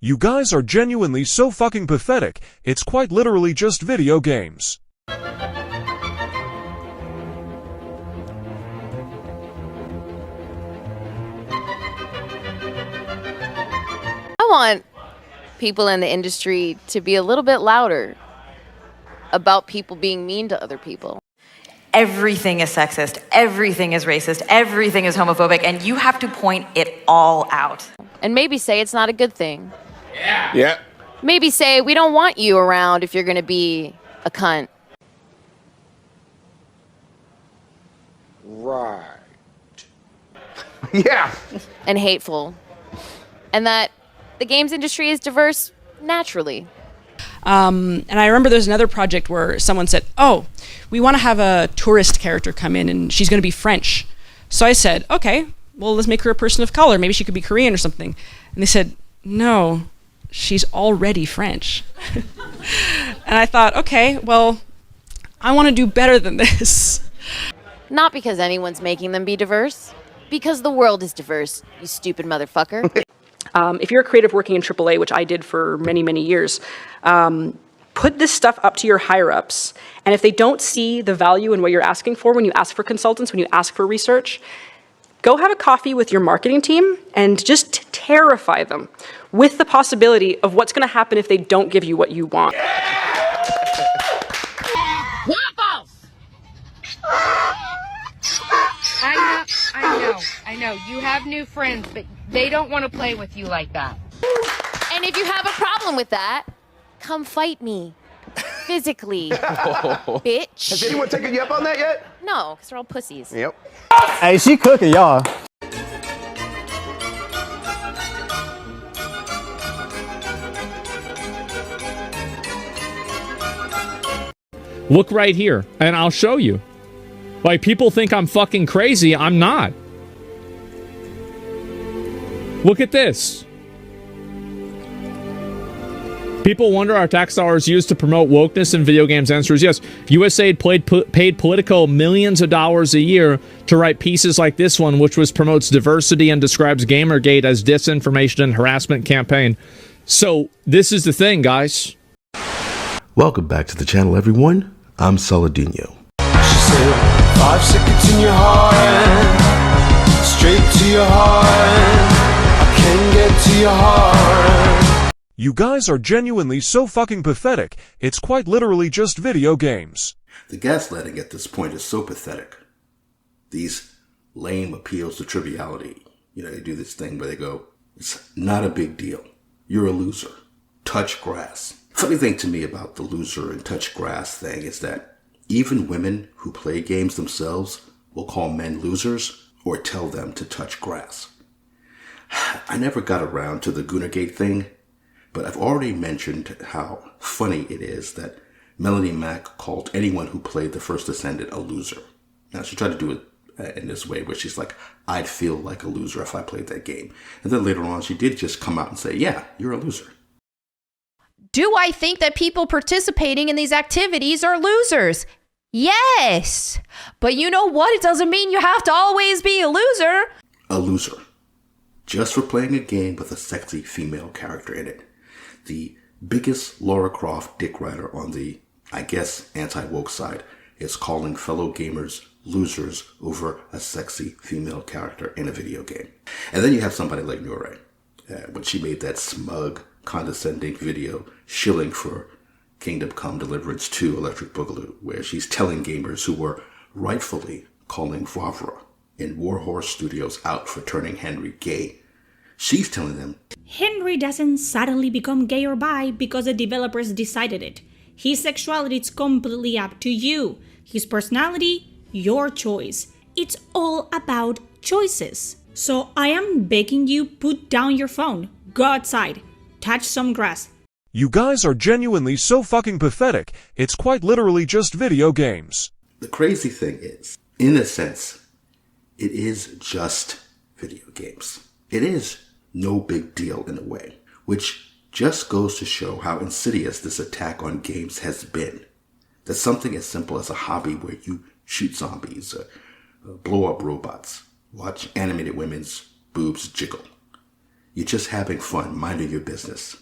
You guys are genuinely so fucking pathetic, it's quite literally just video games. I want people in the industry to be a little bit louder about people being mean to other people. Everything is sexist, everything is racist, everything is homophobic, and you have to point it all out. And maybe say it's not a good thing. Yeah. Maybe say we don't want you around if you're going to be a cunt. Right. Yeah. And hateful. And that the games industry is diverse naturally. And I remember there's another project where someone said, oh, we want to have a tourist character come in and she's going to be French. So I said, okay, well, let's make her a person of color. Maybe she could be Korean or something. And they said, no, she's already French. And I thought, okay, well, I want to do better than this. Not because anyone's making them be diverse. Because the world is diverse, you stupid motherfucker. If you're a creative working in AAA, which I did for many, many years, put this stuff up to your higher-ups. And if they don't see the value in what you're asking for when you ask for consultants, when you ask for research, go have a coffee with your marketing team and just terrify them with the possibility of what's going to happen if they don't give you what you want. I know. You have new friends, but they don't want to play with you like that. And if you have a problem with that, come fight me. Physically. Bitch. Has anyone taken you up on that yet? No, because they're all pussies. Yep. Hey, she cooking, y'all. Look right here, and I'll show you. Like, people think I'm fucking crazy. I'm not. Look at this. People wonder are tax dollars used to promote wokeness in video games? Answer is yes. USAID paid Politico millions of dollars a year to write pieces like this one, which promotes diversity and describes Gamergate as disinformation and harassment campaign. So, this is the thing, guys. Welcome back to the channel, everyone. I'm Saladino. She said, 5 seconds in your heart, straight to your heart. I can get to your heart. You guys are genuinely so fucking pathetic, it's quite literally just video games. The gaslighting at this point is so pathetic. These lame appeals to triviality. You know, they do this thing where they go, it's not a big deal. You're a loser. Touch grass. Funny thing to me about the loser and touch grass thing is that even women who play games themselves will call men losers or tell them to touch grass. I never got around to the Goonergate thing, but I've already mentioned how funny it is that Melanie Mack called anyone who played The First Descendant a loser. Now, she tried to do it in this way where she's like, I'd feel like a loser if I played that game. And then later on, she did just come out and say, yeah, you're a loser. Do I think that people participating in these activities are losers? Yes. But you know what? It doesn't mean you have to always be a loser. A loser. Just for playing a game with a sexy female character in it. The biggest Lara Croft dick rider on the, I guess, anti-woke side is calling fellow gamers losers over a sexy female character in a video game. And then you have somebody like Nure, when she made that smug, condescending video shilling for Kingdom Come Deliverance 2 Electric Boogaloo, where she's telling gamers who were rightfully calling Vavra in Warhorse Studios out for turning Henry gay. She's telling them, Henry doesn't suddenly become gay or bi because the developers decided it. His sexuality is completely up to you. His personality, your choice. It's all about choices. So I am begging you, put down your phone, go outside, touch some grass. You guys are genuinely so fucking pathetic, it's quite literally just video games. The crazy thing is, in a sense, it is just video games. It is no big deal in a way, which just goes to show how insidious this attack on games has been. That something as simple as a hobby where you shoot zombies, blow up robots, watch animated women's boobs jiggle, You're just having fun, minding your business.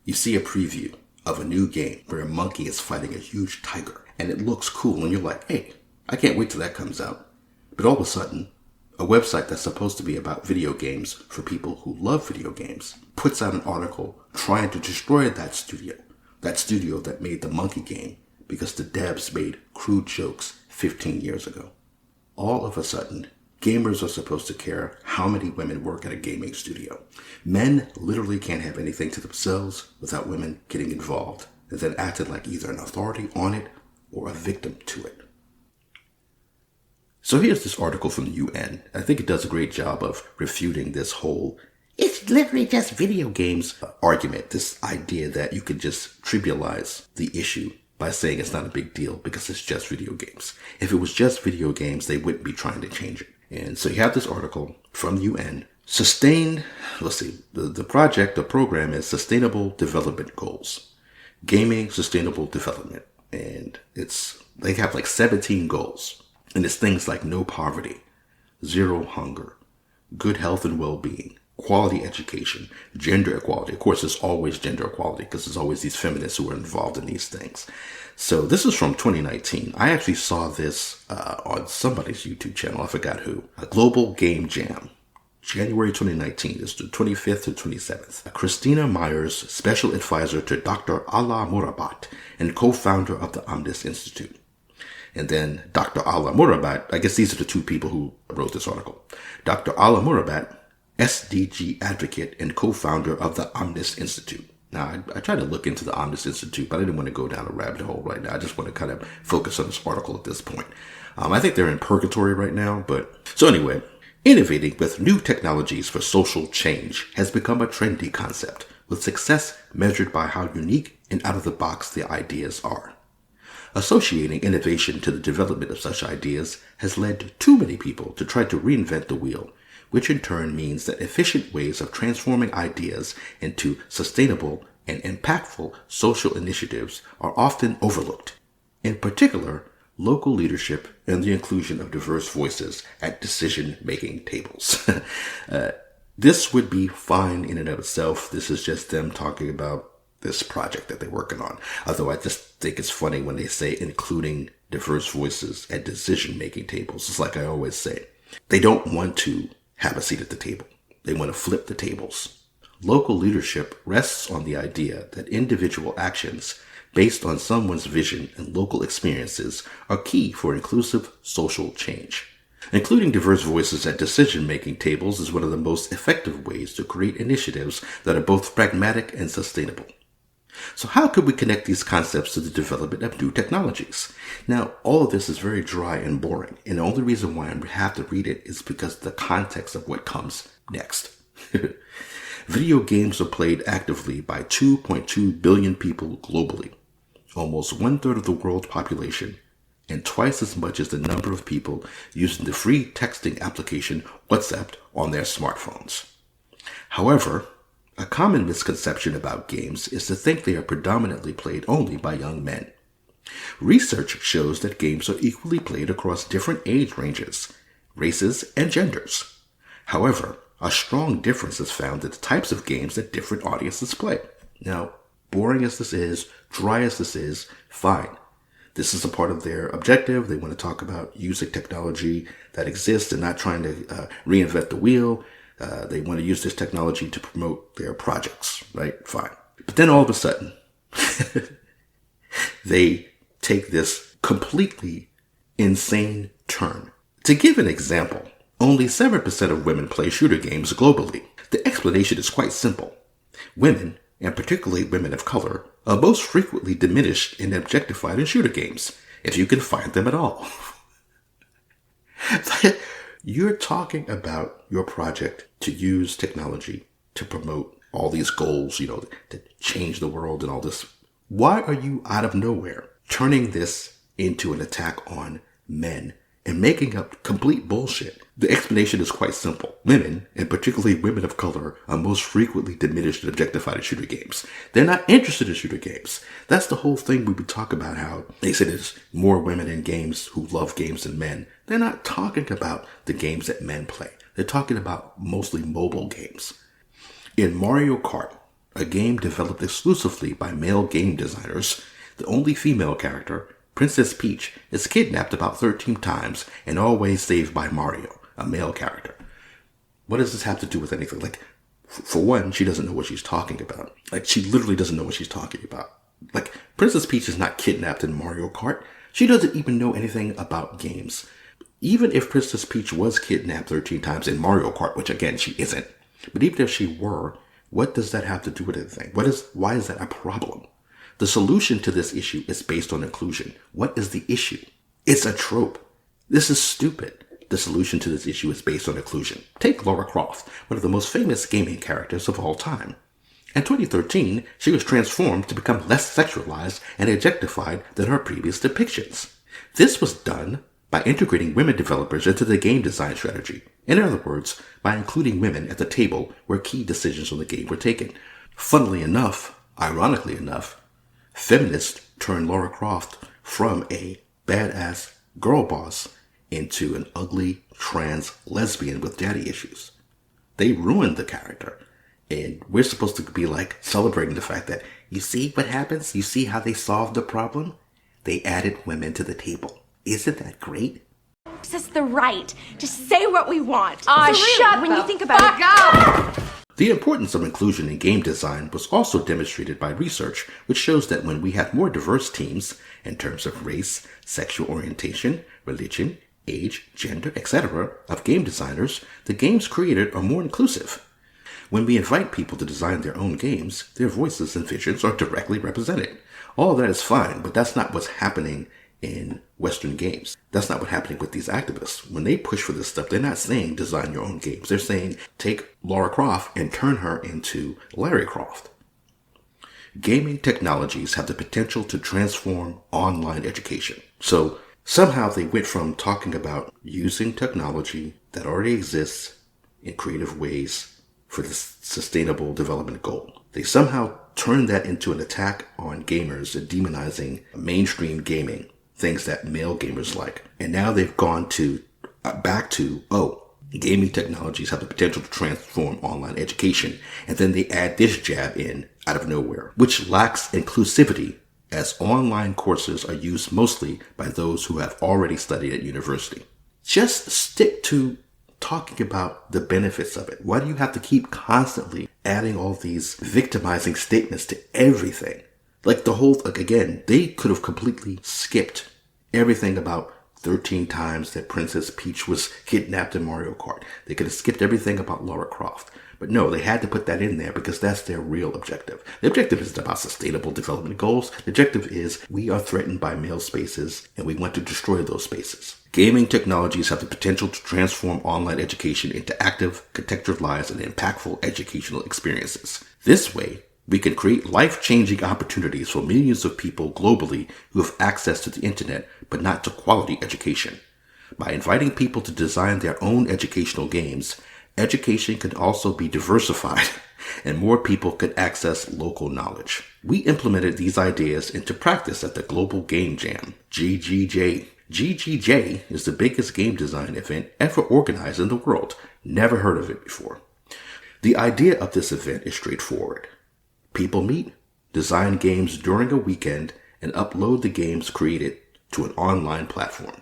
You see a preview of a new game where a monkey is fighting a huge tiger, and it looks cool, and you're like, hey, I can't wait till that comes out. But all of a sudden, a website that's supposed to be about video games for people who love video games puts out an article trying to destroy that studio that made the monkey game because the devs made crude jokes 15 years ago. All of a sudden, gamers are supposed to care how many women work at a gaming studio. Men literally can't have anything to themselves without women getting involved and then acting like either an authority on it or a victim to it. So here's this article from the UN. I think it does a great job of refuting this whole it's literally just video games argument, this idea that you could just trivialize the issue by saying it's not a big deal because it's just video games. If it was just video games, they wouldn't be trying to change it. And so you have this article from the UN, the program is Sustainable Development Goals. Gaming Sustainable Development. And they have like 17 goals. And it's things like no poverty, zero hunger, good health and well-being, quality education, gender equality. Of course, there's always gender equality because there's always these feminists who are involved in these things. So this is from 2019. I actually saw this on somebody's YouTube channel. I forgot who. A Global Game Jam. January 2019 is the 25th to 27th. Christina Myers, special advisor to Dr. Ala Murabat and co-founder of the Omnis Institute. And then Dr. Ala Murabat, I guess these are the two people who wrote this article. Dr. Ala Murabat, SDG advocate and co-founder of the Omnis Institute. Now, I tried to look into the Omnis Institute, but I didn't want to go down a rabbit hole right now. I just want to kind of focus on this article at this point. I think they're in purgatory right now, so anyway, innovating with new technologies for social change has become a trendy concept, with success measured by how unique and out of the box the ideas are. Associating innovation to the development of such ideas has led too many people to try to reinvent the wheel, which in turn means that efficient ways of transforming ideas into sustainable and impactful social initiatives are often overlooked. In particular, local leadership and the inclusion of diverse voices at decision-making tables. This would be fine in and of itself. This is just them talking about this project that they're working on. Although I just think it's funny when they say including diverse voices at decision-making tables. It's like I always say, they don't want to have a seat at the table. They want to flip the tables. Local leadership rests on the idea that individual actions based on someone's vision and local experiences are key for inclusive social change. Including diverse voices at decision-making tables is one of the most effective ways to create initiatives that are both pragmatic and sustainable. So how could we connect these concepts to the development of new technologies? Now, all of this is very dry and boring, and the only reason why I have to read it is because of the context of what comes next. Video games are played actively by 2.2 billion people globally, almost 1/3 of the world's population, and twice as much as the number of people using the free texting application WhatsApp on their smartphones. However, a common misconception about games is to think they are predominantly played only by young men. Research shows that games are equally played across different age ranges, races, and genders. However, a strong difference is found in the types of games that different audiences play. Now, boring as this is, dry as this is, fine. This is a part of their objective. They want to talk about using technology that exists and not trying to reinvent the wheel. They want to use this technology to promote their projects, right? Fine. But then all of a sudden, they take this completely insane turn. To give an example, only 7% of women play shooter games globally. The explanation is quite simple. Women, and particularly women of color, are most frequently diminished and objectified in shooter games, if you can find them at all. You're talking about your project to use technology to promote all these goals, to change the world and all this. Why are you out of nowhere turning this into an attack on men and making up complete bullshit? The explanation is quite simple. Women, and particularly women of color, are most frequently diminished and objectified in shooter games. They're not interested in shooter games. That's the whole thing we would talk about, how they say there's more women in games who love games than men. They're not talking about the games that men play. They're talking about mostly mobile games. In Mario Kart, a game developed exclusively by male game designers, the only female character, Princess Peach, is kidnapped about 13 times and always saved by Mario, a male character. What does this have to do with anything? Like, for one, she doesn't know what she's talking about. Like, she literally doesn't know what she's talking about. Like, Princess Peach is not kidnapped in Mario Kart. She doesn't even know anything about games. Even if Princess Peach was kidnapped 13 times in Mario Kart, which again, she isn't, but even if she were, what does that have to do with anything? Why is that a problem? The solution to this issue is based on inclusion. What is the issue? It's a trope. This is stupid. The solution to this issue is based on inclusion. Take Lara Croft, one of the most famous gaming characters of all time. In 2013, she was transformed to become less sexualized and objectified than her previous depictions. This was done by integrating women developers into the game design strategy. In other words, by including women at the table where key decisions on the game were taken. Funnily enough, ironically enough, feminists turned Lara Croft from a badass girl boss into an ugly trans lesbian with daddy issues. They ruined the character. And we're supposed to be like celebrating the fact that, you see what happens? You see how they solved the problem? They added women to the table. Isn't that great? Gives us the right to say what we want. Shut when the you think about fuck it. up! The importance of inclusion in game design was also demonstrated by research, which shows that when we have more diverse teams in terms of race, sexual orientation, religion, age, gender, etc. of game designers, the games created are more inclusive. When we invite people to design their own games, their voices and visions are directly represented. All that is fine, but that's not what's happening in Western games. That's not what's happening with these activists. When they push for this stuff, they're not saying design your own games. They're saying take Lara Croft and turn her into Larry Croft. Gaming technologies have the potential to transform online education. So somehow they went from talking about using technology that already exists in creative ways for this sustainable development goal. They somehow turned that into an attack on gamers and demonizing mainstream gaming, things that male gamers like. And now they've gone to back to, gaming technologies have the potential to transform online education. And then they add this jab in out of nowhere, which lacks inclusivity, as online courses are used mostly by those who have already studied at university. Just stick to talking about the benefits of it. Why do you have to keep constantly adding all these victimizing statements to everything? Like the whole, again, they could have completely skipped everything about 13 times that Princess Peach was kidnapped in Mario Kart. They could have skipped everything about Lara Croft. But no, they had to put that in there because that's their real objective. The objective isn't about sustainable development goals. The objective is we are threatened by male spaces and we want to destroy those spaces. Gaming technologies have the potential to transform online education into active, contextualized, and impactful educational experiences. This way, we can create life-changing opportunities for millions of people globally who have access to the internet but not to quality education. By inviting people to design their own educational games, education can also be diversified and more people could access local knowledge. We implemented these ideas into practice at the Global Game Jam, GGJ. GGJ is the biggest game design event ever organized in the world. Never heard of it before. The idea of this event is straightforward. People meet, design games during a weekend, and upload the games created to an online platform.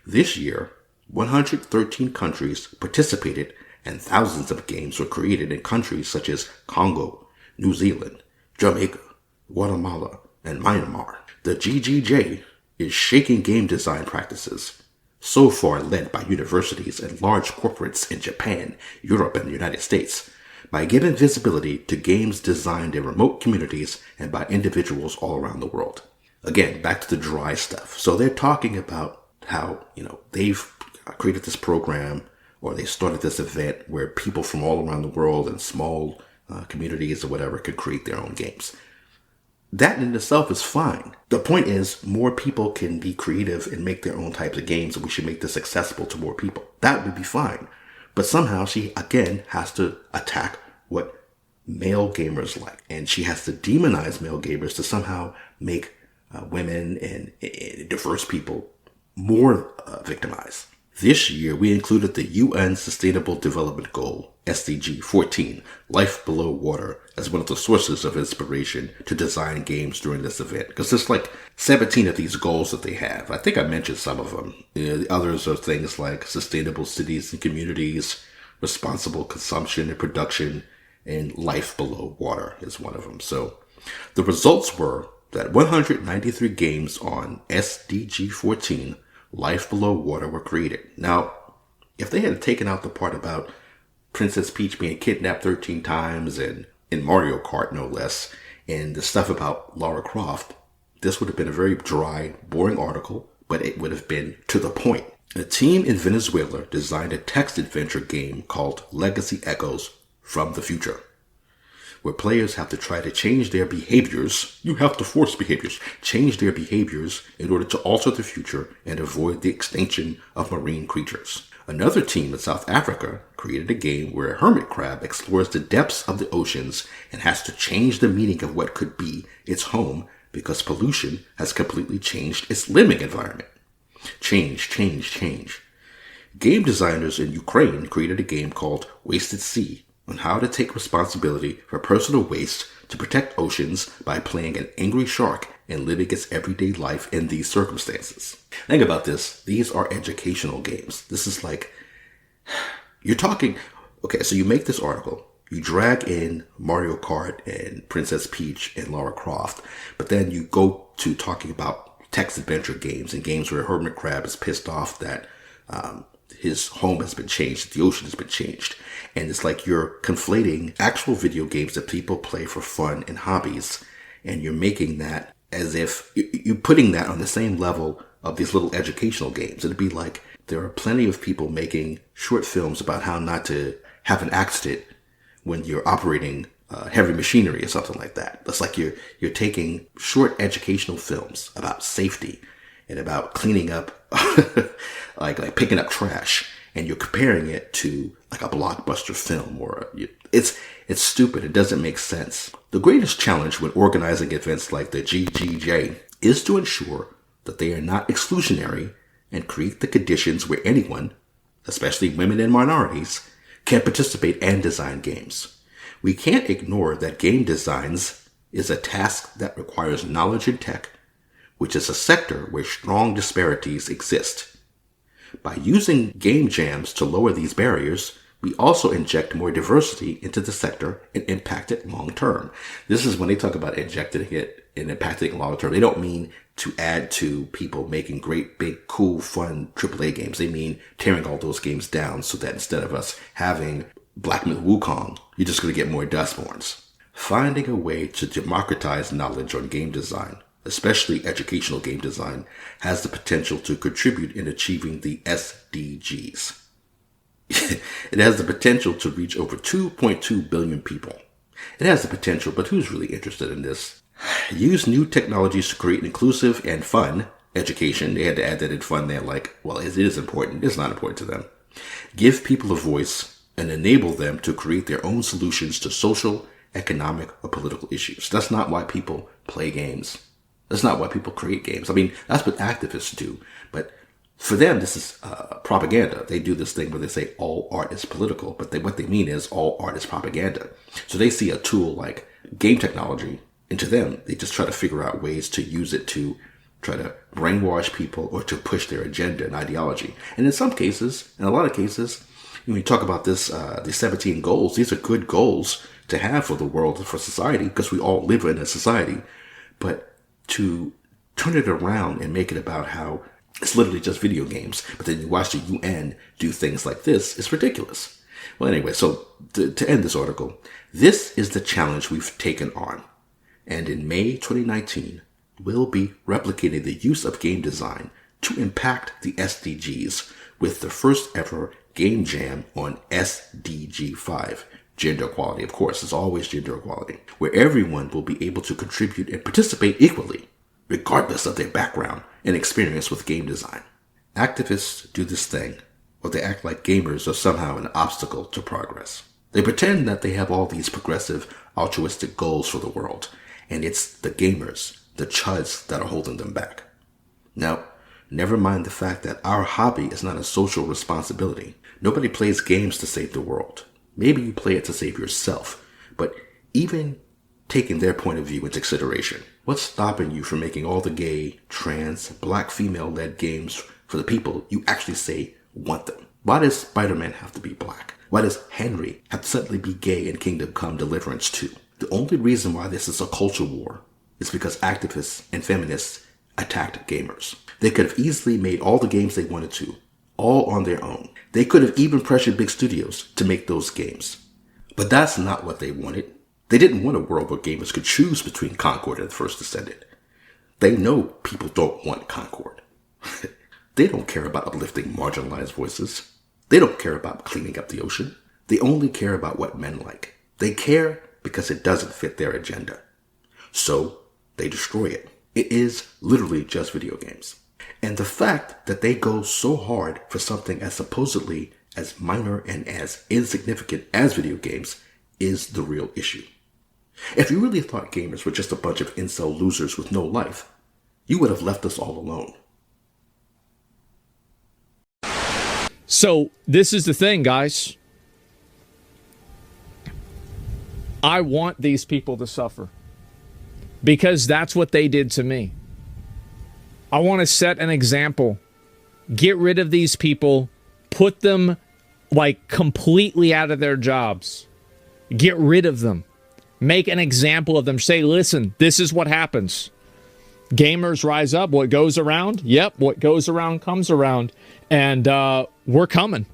This year, 113 countries participated and thousands of games were created in countries such as Congo, New Zealand, Jamaica, Guatemala, and Myanmar. The GGJ is shaking game design practices, so far led by universities and large corporates in Japan, Europe, and the United States, by giving visibility to games designed in remote communities and by individuals all around the world. Again, back to the dry stuff. So they're talking about how, they've created this program or they started this event where people from all around the world and small communities or whatever could create their own games. That in itself is fine. The point is more people can be creative and make their own types of games, and we should make this accessible to more people. That would be fine. But somehow she, again, has to attack what male gamers like. And she has to demonize male gamers to somehow make women and diverse people more victimized. This year, we included the UN Sustainable Development Goal, SDG 14, Life Below Water, as one of the sources of inspiration to design games during this event. Because there's like 17 of these goals that they have. I think I mentioned some of them. The others are things like sustainable cities and communities, responsible consumption and production, and life below water is one of them. So the results were that 193 games on SDG 14, Life Below Water, were created. Now, if they had taken out the part about Princess Peach being kidnapped 13 times and in Mario Kart, no less, and the stuff about Lara Croft, this would have been a very dry, boring article, but it would have been to the point. A team in Venezuela designed a text adventure game called Legacy Echoes from the Future, where players have to try to change their behaviors. You have to force behaviors. Change their behaviors in order to alter the future and avoid the extinction of marine creatures. Another team in South Africa created a game where a hermit crab explores the depths of the oceans and has to change the meaning of what could be its home because pollution has completely changed its living environment. Change, change, change. Game designers in Ukraine created a game called Wasted Sea on how to take responsibility for personal waste to protect oceans by playing an angry shark and living its everyday life in these circumstances. Think about this. These are educational games. This is like, you're talking, okay, so you make this article, you drag in Mario Kart and Princess Peach and Lara Croft, but then you go to talking about text adventure games and games where Hermit Crab is pissed off that his home has been changed, that the ocean has been changed. And it's like you're conflating actual video games that people play for fun and hobbies, and you're making that as if you're putting that on the same level of these little educational games. It'd be like there are plenty of people making short films about how not to have an accident when you're operating heavy machinery or something like that. It's like you're taking short educational films about safety and about cleaning up, like picking up trash, and you're comparing it to like a blockbuster film, or it's stupid. It doesn't make sense. The greatest challenge when organizing events like the GGJ is to ensure that they are not exclusionary and create the conditions where anyone, especially women and minorities, can participate and design games. We can't ignore that game designs is a task that requires knowledge in tech, which is a sector where strong disparities exist. By using game jams to lower these barriers, we also inject more diversity into the sector and impact it long term. This is when they talk about injecting it and impacting it long term. They don't mean to add to people making great, big, cool, fun AAA games. They mean tearing all those games down so that instead of us having Black Myth Wukong, you're just going to get more Dustborns. Finding a way to democratize knowledge on game design, especially educational game design, has the potential to contribute in achieving the SDGs. It has the potential to reach over 2.2 billion people. It has the potential, but who's really interested in this? Use new technologies to create inclusive and fun education. They had to add that in fun there, like, well, it is important. It's not important to them. Give people a voice and enable them to create their own solutions to social, economic, or political issues. That's not why people play games. That's not why people create games. I mean, that's what activists do. But for them, this is propaganda. They do this thing where they say all art is political, but what they mean is all art is propaganda. So they see a tool like game technology, and to them, they just try to figure out ways to use it to try to brainwash people or to push their agenda and ideology. And in some cases, in a lot of cases, when you talk about this, the 17 goals, these are good goals to have for the world and for society, because we all live in a society. But to turn it around and make it about how it's literally just video games, but then you watch the UN do things like this, it's ridiculous. Well, anyway, so to end this article, this is the challenge we've taken on. And in May 2019, we'll be replicating the use of game design to impact the SDGs with the first ever game jam on SDG 5. Gender equality, of course, is always gender equality, where everyone will be able to contribute and participate equally, regardless of their background and experience with game design. Activists do this thing, or they act like gamers are somehow an obstacle to progress. They pretend that they have all these progressive, altruistic goals for the world, and it's the gamers, the chuds, that are holding them back. Now, Never mind the fact that our hobby is not a social responsibility. Nobody plays games to save the world. Maybe you play it to save yourself, but even taking their point of view into consideration, what's stopping you from making all the gay, trans, black female-led games for the people you actually say want them? Why does Spider-Man have to be black? Why does Henry have to suddenly be gay in Kingdom Come Deliverance 2? The only reason why this is a culture war is because activists and feminists attacked gamers. They could have easily made all the games they wanted to, all on their own. They could have even pressured big studios to make those games. But that's not what they wanted. They didn't want a world where gamers could choose between Concord and the First Descendant. They know people don't want Concord. They don't care about uplifting marginalized voices. They don't care about cleaning up the ocean. They only care about what men like. They care because it doesn't fit their agenda. So they destroy it. It is literally just video games. And the fact that they go so hard for something as supposedly as minor and as insignificant as video games is the real issue. If you really thought gamers were just a bunch of incel losers with no life, you would have left us all alone. So this is the thing, guys. I want these people to suffer because that's what they did to me. I want to set an example. Get rid of these people. Put them like completely out of their jobs. Get rid of them. Make an example of them. Say, listen, this is what happens. Gamers rise up. What goes around? Yep, what goes around comes around. And we're coming.